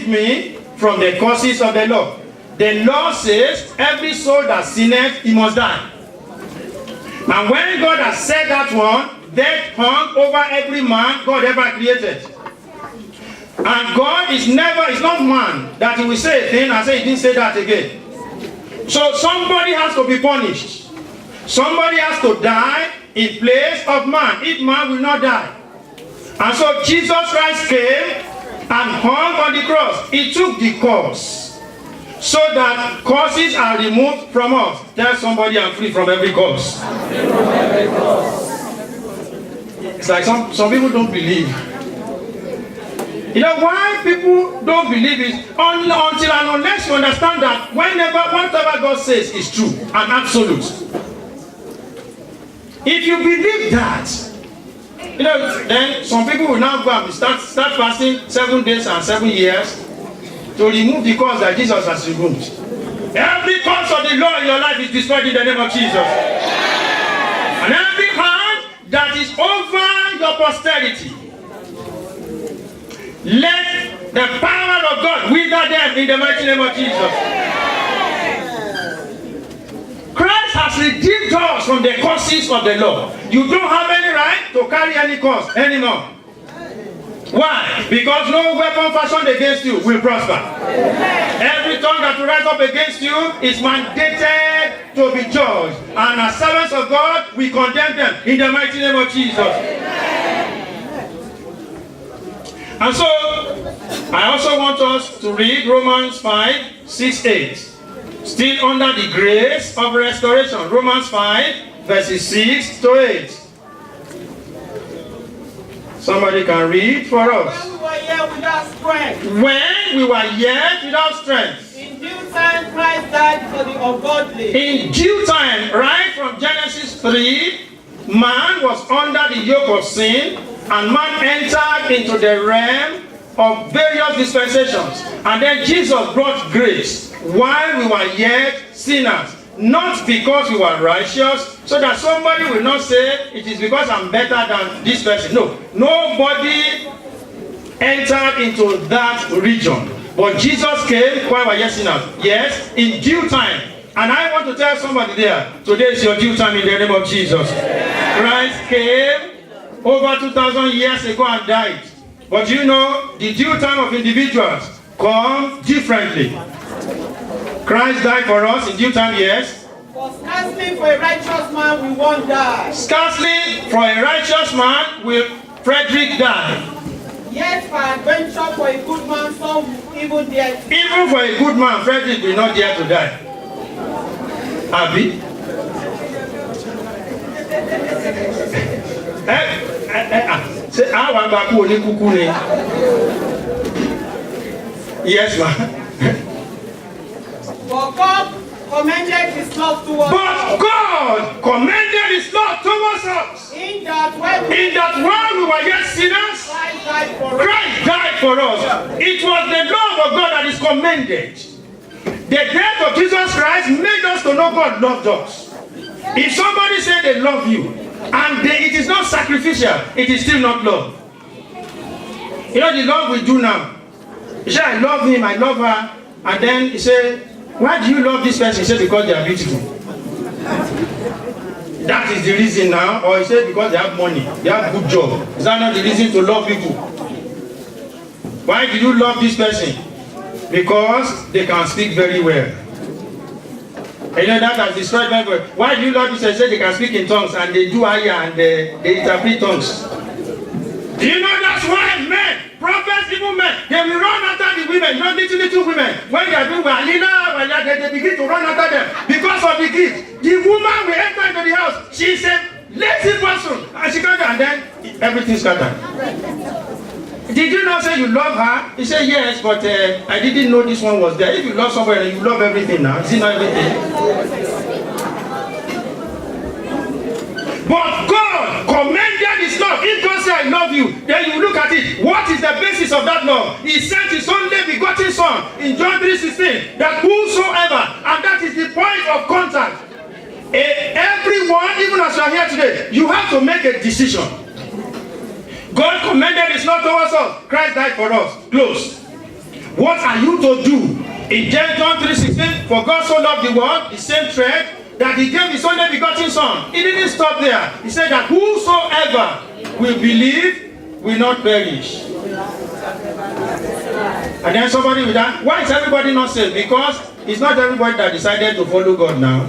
me from the curses of the law. The law says, every soul that sinneth, he must die. And when God has said that one, death hung over every man God ever created. And God is not man that he will say a thing and say he didn't say that again. So somebody has to be punished. Somebody has to die in place of man, if man will not die. And so Jesus Christ came and hung on the cross. He took the curse so that curses are removed from us. Tell somebody, I'm free from every curse. It's like some people don't believe. You know why people don't believe it? Until and unless you understand that whatever God says is true and absolute. If you believe that, you know, then some people will now go and start fasting 7 days and 7 years to remove the curse that Jesus has removed. Every curse of the law in your life is destroyed in the name of Jesus. And every hand that is over your posterity, let the power of God wither them in the mighty name of Jesus. Christ has redeemed us from the curses of the law. You don't have any right to carry any curse anymore. Why? Because no weapon fashioned against you will prosper. Every tongue that will rise up against you is mandated to be judged. And as servants of God, we condemn them in the mighty name of Jesus. And so, I also want us to read Romans 5, 6, 8. Still under the grace of restoration. Romans 5, verses 6 to 8. Somebody can read for us. When we were yet without strength. When we were yet without strength. In due time, Christ died for the ungodly. In due time, right from Genesis 3, man was under the yoke of sin, and man entered into the realm of various dispensations. And then Jesus brought grace while we were yet sinners. Not because we were righteous, so that somebody will not say, it is because I'm better than this person. No, nobody entered into that region. But Jesus came while we were yet sinners. Yes, in due time. And I want to tell somebody there, today is your due time in the name of Jesus. Christ came over 2,000 years ago and died. But you know, the due time of individuals come differently. Christ died for us in due time, yes. For scarcely for a righteous man will one die. Scarcely for a righteous man will Frederick die. Yet for adventure for a good man some will even dare to. Even for a good man, Frederick will not dare to die. Abi? Say, I want back to the cuckoo. Yes, ma'am. For God commended his love towards us. But God commended his love towards us. In that while we were yet sinners, Christ died for us. It was the love of God that is commended. The death of Jesus Christ made us to know God loved us. If somebody said they love you, and it is not sacrificial, it is still not love. You know the love we do now. You say, I love him, I love her, and then you say, why do you love this person? You say, because they are beautiful. That is the reason now. Or you say, because they have money, they have good job. Is that not the reason to love people? Why do you love this person? Because they can speak very well. And you know that has destroyed my word. Why do you love this person? Say they can speak in tongues and they do ayah and they interpret tongues. Do you know that's why men, prophets, even men, they will run after the women, not little women. When they are doing Walina, they begin to run after them because of the gift. The woman will enter into the house. She is a lazy person. And she comes and then everything scattered. Did you not say you love her? He said, yes, but I didn't know this one was there. If you love somebody, you love everything now. Is it not everything? But God commended his love. If God said, I love you, then you look at it. What is the basis of that love? He sent his only begotten son in John 3:16, that whosoever, and that is the point of contact. Everyone, even as you are here today, you have to make a decision. God commended his love towards us. Christ died for us. Close. What are you to do? In John 3:16, for God so loved the world, the same thread, that he gave his only begotten son. He didn't stop there. He said that whosoever will believe will not perish. And then somebody will ask, why is everybody not saved? Because it's not everybody that decided to follow God now.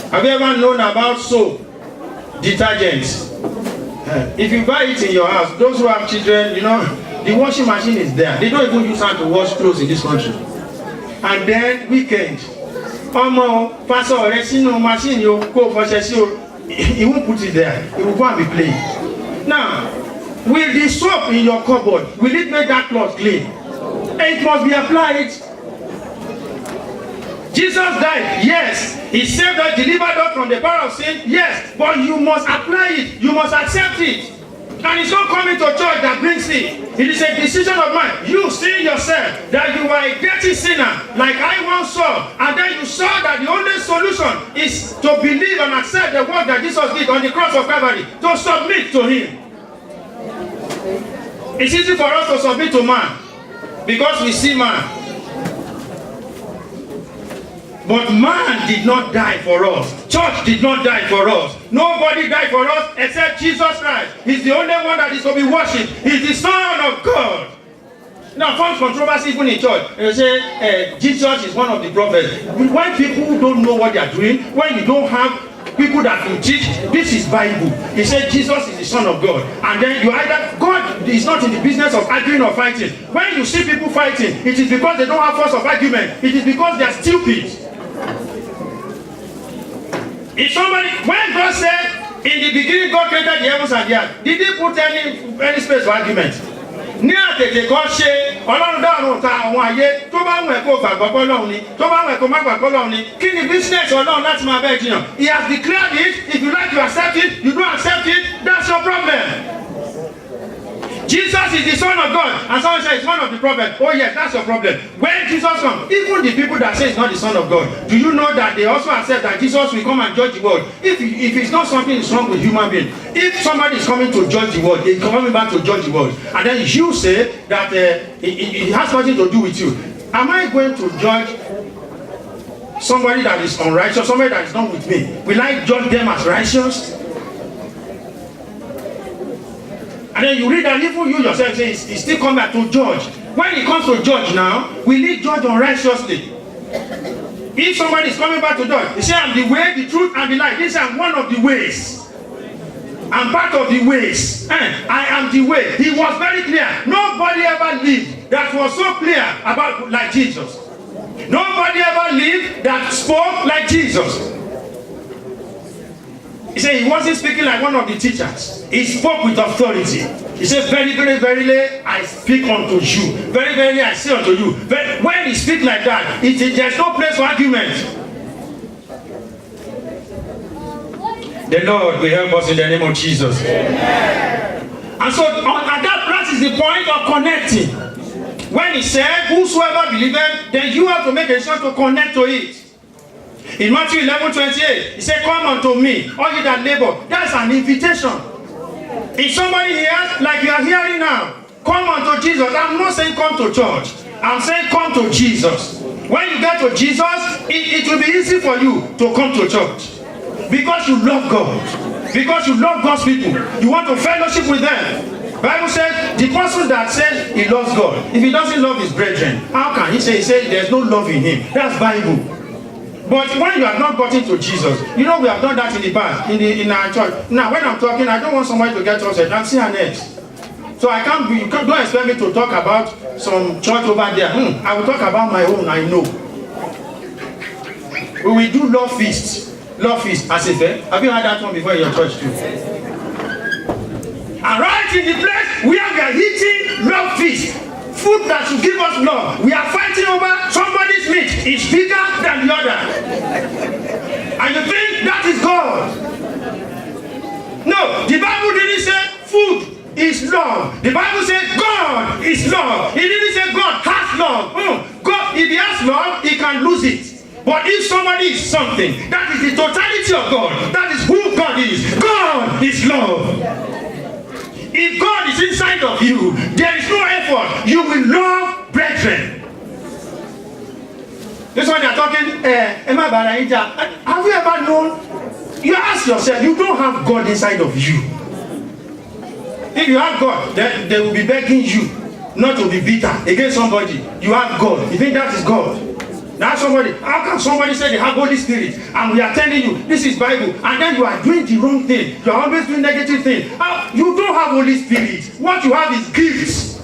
Have you ever known about soap, detergents? If you buy it in your house, those who have children, you know, the washing machine is there. They don't even use hand to wash clothes in this country. And then weekend, pastor machine, you go for he won't put it there. He will go and be playing. Now, will the soap in your cupboard, will it make that cloth clean? It must be applied. Jesus died, yes. He saved us, delivered us from the power of sin, yes. But you must apply it. You must accept it. And it's not coming to church that brings it. It is a decision of mine. You see yourself that you are a dirty sinner, like I once saw. And then you saw that the only solution is to believe and accept the work that Jesus did on the cross of Calvary, to submit to him. It's easy for us to submit to man because we see man. But man did not die for us. Church did not die for us. Nobody died for us except Jesus Christ. He's the only one that is to be worshipped. He's the Son of God. Now, found controversy even in church. They say Jesus is one of the prophets. When people don't know what they are doing, when you don't have people that will teach, this is Bible. He said Jesus is the Son of God. And then you either, God is not in the business of arguing or fighting. When you see people fighting, it is because they don't have force of argument. It is because they are stupid. If somebody, when God said, in the beginning God created the heavens and the earth, did he put any space for argument? Ní àtètè kan ṣe Ọlọ́run dáhùn ta àwọn ayé tó bá wù ẹ́ kó gbàgbọ́ pọ́lọ́run ni tó bá wù ẹ́ kó má gbàgbọ́ pọ́lọ́run ni kí ni business Ọlọ́run láti máa bẹ́ẹ̀ jiyàn? He has declared it. If you like to accept it, you don't accept it, that's your problem. Jesus is the Son of God, and someone says it's one of the prophets. Oh yes, that's your problem. When Jesus comes, even the people that say it's not the Son of God, do you know that they also accept that Jesus will come and judge the world? If it's not something is wrong with human being, if somebody is coming to judge the world, they're coming back to judge the world, and then you say that it has nothing to do with you. Am I going to judge somebody that is unrighteous, somebody that is not with me? Will I judge them as righteous? And then you read that even you yourself say he's still coming back to judge. When he comes to judge now, will he judge unrighteously? If somebody is coming back to judge, he says, I'm the way, the truth, and the life. This is one of the ways. I'm part of the ways. I am the way. He was very clear. Nobody ever lived that was so clear about like Jesus. Nobody ever lived that spoke like Jesus. He said he wasn't speaking like one of the teachers. He spoke with authority. He said, very, very, verily, I speak unto you. Very, very, I say unto you. When he speaks like that, there's no place for argument. The Lord will help us in the name of Jesus. Amen. And so, at that is the point of connecting. When he said, whosoever believeth, then you have to make a decision to connect to it. In Matthew 11:28, he said, come unto me, all you that labor. That's an invitation. If somebody hears, like you are hearing now, come unto Jesus. I'm not saying come to church. I'm saying come to Jesus. When you get to Jesus, it will be easy for you to come to church. Because you love God. Because you love God's people. You want to fellowship with them. Bible says, the person that says he loves God, if he doesn't love his brethren, how can he say there's no love in him? That's Bible. But when you have not gotten to Jesus, you know we have done that in the past, in our church. Now, when I'm talking, I don't want somebody to get upset. I'm seeing next. So I can't be, don't expect me to talk about some church over there. I will talk about my own, I know. We will do love feast. Love feast, as if, have you heard that one before in your church too? And right in the place where we are eating love feast, food that should give us love, we are fighting over somebody's meat is bigger than the other. And you think that is God? No, the Bible didn't say food is love. The Bible said God is love. It didn't say God has love. God, if he has love, he can lose it. But if somebody is something, that is the totality of God. That is who God is. God is love. If If God is inside of you, there is no effort. You will love brethren. This one they are talking, have you ever known? You ask yourself, you don't have God inside of you. If you have God, then they will be begging you not to be bitter against somebody. You have God. You think that is God? Now somebody, how can somebody say they have Holy Spirit and we are telling you this is Bible and then you are doing the wrong thing? You are always doing negative things. You don't have Holy Spirit. What you have is gifts.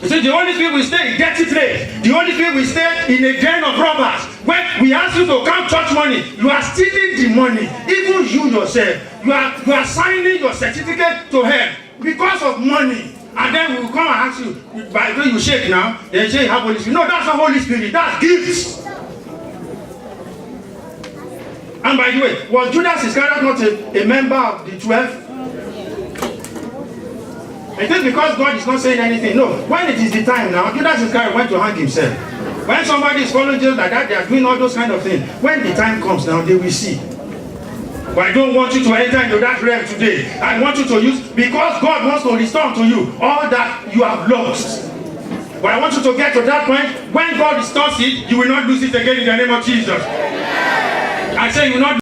You see, the Holy Spirit will stay in dirty place. The Holy Spirit will stay in a den of robbers. When we ask you to count church money, you are stealing the money. Even you yourself, you are signing your certificate to hell because of money. And then we will come and ask you, by the way you shake now, they say you have Holy Spirit. No, that's not Holy Spirit, that's gifts. And by the way, was Judas Iscariot not a member of the 12? It is because God is not saying anything. No, when it is the time now, Judas Iscariot went to hang himself. When somebody is following Jesus like that, they are doing all those kind of things. When the time comes now, they will see. But I don't want you to enter into that realm today. I want you to use, because God wants to restore to you all that you have lost. But I want you to get to that point, when God restores it, you will not lose it again in the name of Jesus. I say you will not